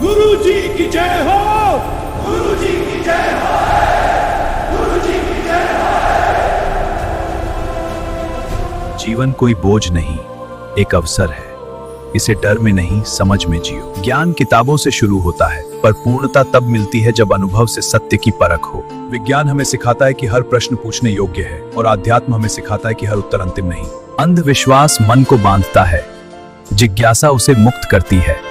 गुरु जी की जय हो, गुरु जी की जय हो, गुरु जी की जय हो। जीवन कोई बोझ नहीं, एक अवसर है। इसे डर में नहीं, समझ में जियो। ज्ञान किताबों से शुरू होता है, पर पूर्णता तब मिलती है जब अनुभव से सत्य की परख हो। विज्ञान हमें सिखाता है कि हर प्रश्न पूछने योग्य है, और आध्यात्म हमें सिखाता है कि हर उत्तर अंतिम नहीं। अंधविश्वास मन को बांधता है, जिज्ञासा उसे मुक्त करती है।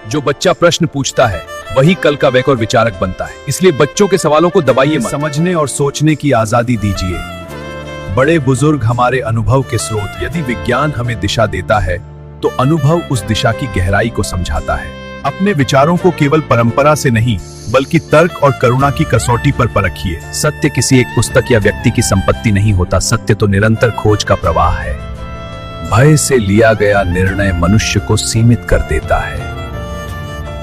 जो बच्चा प्रश्न पूछता है वही कल का वैक और विचारक बनता है। इसलिए बच्चों के सवालों को दबाइए मत, समझने और सोचने की आजादी दीजिए। बड़े बुजुर्ग हमारे अनुभव के स्रोत। यदि विज्ञान हमें दिशा देता है तो अनुभव उस दिशा की गहराई को समझाता है। अपने विचारों को केवल परंपरा से नहीं, बल्कि तर्क और करुणा की कसौटी पर परखिए। सत्य किसी एक पुस्तक या व्यक्ति की संपत्ति नहीं होता, सत्य तो निरंतर खोज का प्रवाह है। भय से लिया गया निर्णय मनुष्य को सीमित कर देता है,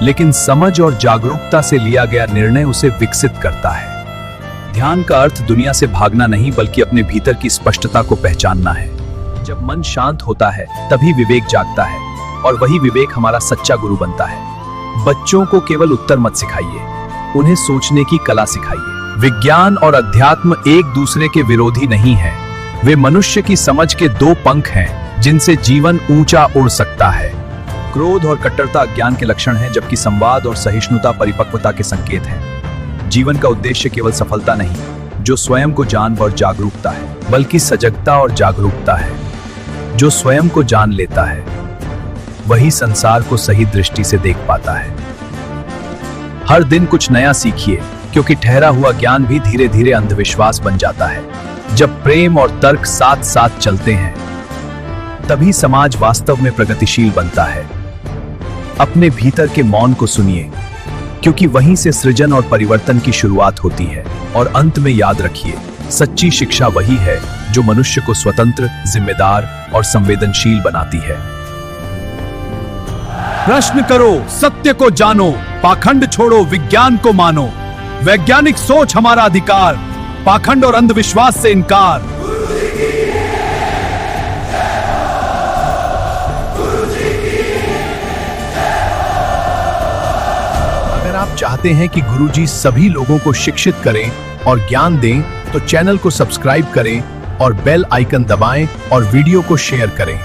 लेकिन समझ और जागरूकता से लिया गया निर्णय उसे विकसित करता है। ध्यान का अर्थ दुनिया से भागना नहीं, बल्कि अपने भीतर की स्पष्टता को पहचानना है। जब मन शांत होता है तभी विवेक जागता है, और वही विवेक हमारा सच्चा गुरु बनता है। बच्चों को केवल उत्तर मत सिखाइए, उन्हें सोचने की कला सिखाइए। विज्ञान और अध्यात्म एक दूसरे के विरोधी नहीं है, वे मनुष्य की समझ के दो पंख हैं जिनसे जीवन ऊंचा उड़ सकता है। क्रोध और कट्टरता अज्ञान के लक्षण हैं, जबकि संवाद और सहिष्णुता परिपक्वता के संकेत हैं। जीवन का उद्देश्य केवल सफलता नहीं, जो स्वयं को जान और जागरूकता है, बल्कि सजगता और जागरूकता है। जो स्वयं को जान लेता है वही संसार को सही दृष्टि से देख पाता है। हर दिन कुछ नया सीखिए, क्योंकि ठहरा हुआ ज्ञान भी धीरे धीरे अंधविश्वास बन जाता है। जब प्रेम और तर्क साथ साथ चलते हैं तभी समाज वास्तव में प्रगतिशील बनता है। अपने भीतर के मौन को सुनिए, क्योंकि वहीं से सृजन और परिवर्तन की शुरुआत होती है। और अंत में याद रखिए, सच्ची शिक्षा वही है जो मनुष्य को स्वतंत्र, जिम्मेदार और संवेदनशील बनाती है। प्रश्न करो, सत्य को जानो, पाखंड छोड़ो, विज्ञान को मानो। वैज्ञानिक सोच हमारा अधिकार, पाखंड और अंधविश्वास से इनकार। अगर आप चाहते हैं कि गुरुजी सभी लोगों को शिक्षित करें और ज्ञान दें, तो चैनल को सब्सक्राइब करें और बेल आइकन दबाएं और वीडियो को शेयर करें।